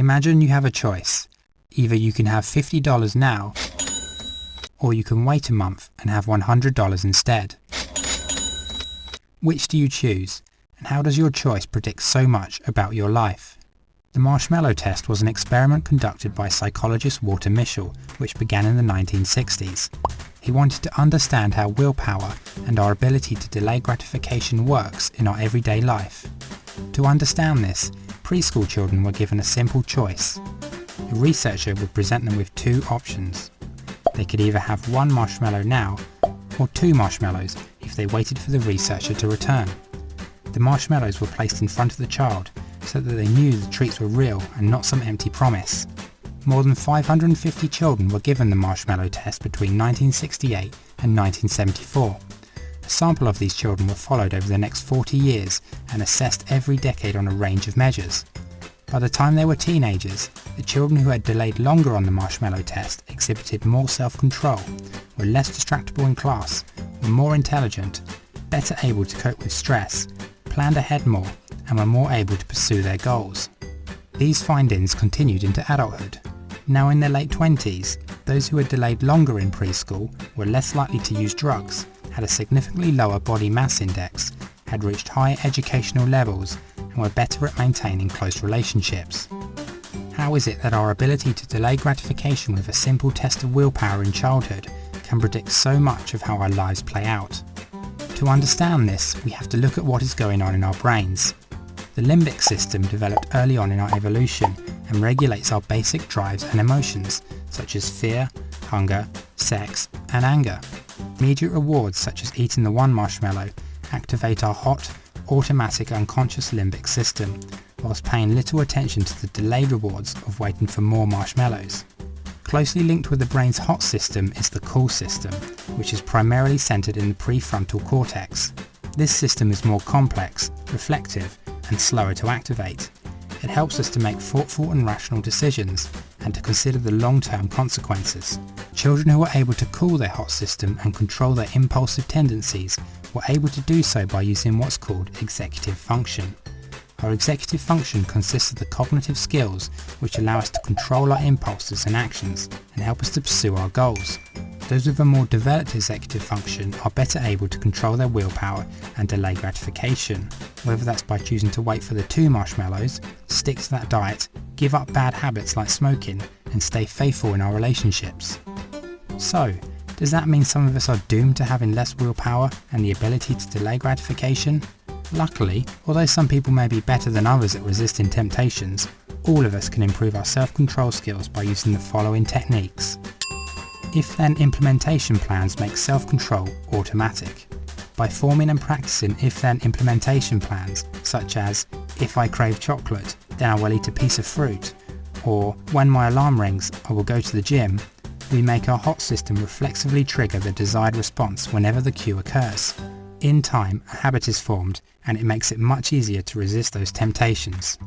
Imagine you have a choice. Either you can have $50 now, or you can wait a month and have $100 instead. Which do you choose, and how does your choice predict so much about your life? The marshmallow test was an experiment conducted by psychologist Walter Mischel, which began in the 1960s. He wanted to understand how willpower and our ability to delay gratification works in our everyday life. To understand this, preschool children were given a simple choice. The researcher would present them with two options. They could either have one marshmallow now, or two marshmallows if they waited for the researcher to return. The marshmallows were placed in front of the child so that they knew the treats were real and not some empty promise. More than 550 children were given the marshmallow test between 1968 and 1974. A sample of these children were followed over the next 40 years and assessed every decade on a range of measures. By the time they were teenagers, the children who had delayed longer on the marshmallow test exhibited more self-control, were less distractible in class, were more intelligent, better able to cope with stress, planned ahead more, and were more able to pursue their goals. These findings continued into adulthood. Now in their late 20s, those who had delayed longer in preschool were less likely to use drugs, had a significantly lower body mass index, had reached higher educational levels, and were better at maintaining close relationships. How is it that our ability to delay gratification with a simple test of willpower in childhood can predict so much of how our lives play out? To understand this, we have to look at what is going on in our brains. The limbic system developed early on in our evolution and regulates our basic drives and emotions, such as fear, hunger, sex, and anger. Immediate rewards such as eating the one marshmallow activate our hot, automatic unconscious limbic system, whilst paying little attention to the delayed rewards of waiting for more marshmallows. Closely linked with the brain's hot system is the cool system, which is primarily centered in the prefrontal cortex. This system is more complex, reflective, and slower to activate. It helps us to make thoughtful and rational decisions, and to consider the long-term consequences. Children who were able to cool their hot system and control their impulsive tendencies were able to do so by using what's called executive function. Our executive function consists of the cognitive skills which allow us to control our impulses and actions and help us to pursue our goals. Those with a more developed executive function are better able to control their willpower and delay gratification, whether that's by choosing to wait for the two marshmallows, stick to that diet, give up bad habits like smoking, and stay faithful in our relationships. So, does that mean some of us are doomed to having less willpower and the ability to delay gratification? Luckily, although some people may be better than others at resisting temptations, all of us can improve our self-control skills by using the following techniques. If-then implementation plans make self-control automatic. By forming and practicing if-then implementation plans, such as, if I crave chocolate, then I will eat a piece of fruit, or when my alarm rings, I will go to the gym, we make our hot system reflexively trigger the desired response whenever the cue occurs. In time, a habit is formed, and it makes it much easier to resist those temptations.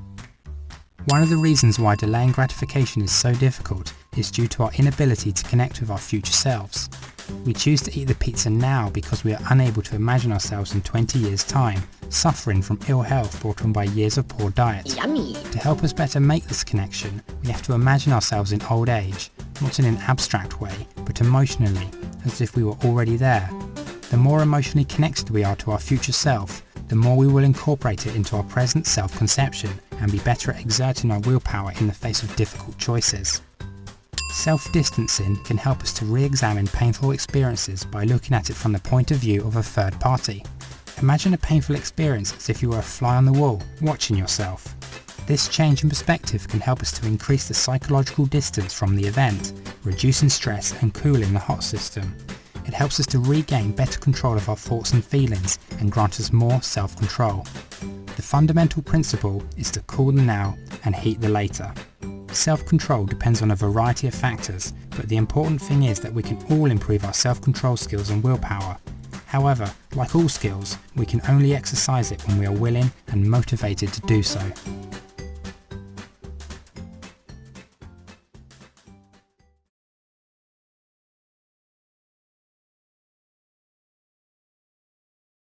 One of the reasons why delaying gratification is so difficult is due to our inability to connect with our future selves. We choose to eat the pizza now because we are unable to imagine ourselves in 20 years' time, suffering from ill health brought on by years of poor diet. Yummy. To help us better make this connection, we have to imagine ourselves in old age, not in an abstract way, but emotionally, as if we were already there. The more emotionally connected we are to our future self, the more we will incorporate it into our present self-conception and be better at exerting our willpower in the face of difficult choices. Self-distancing can help us to re-examine painful experiences by looking at it from the point of view of a third party. Imagine a painful experience as if you were a fly on the wall, watching yourself. This change in perspective can help us to increase the psychological distance from the event, reducing stress and cooling the hot system. It helps us to regain better control of our thoughts and feelings and grant us more self-control. The fundamental principle is to cool the now and heat the later. Self-control depends on a variety of factors, but the important thing is that we can all improve our self-control skills and willpower. However, like all skills, we can only exercise it when we are willing and motivated to do so.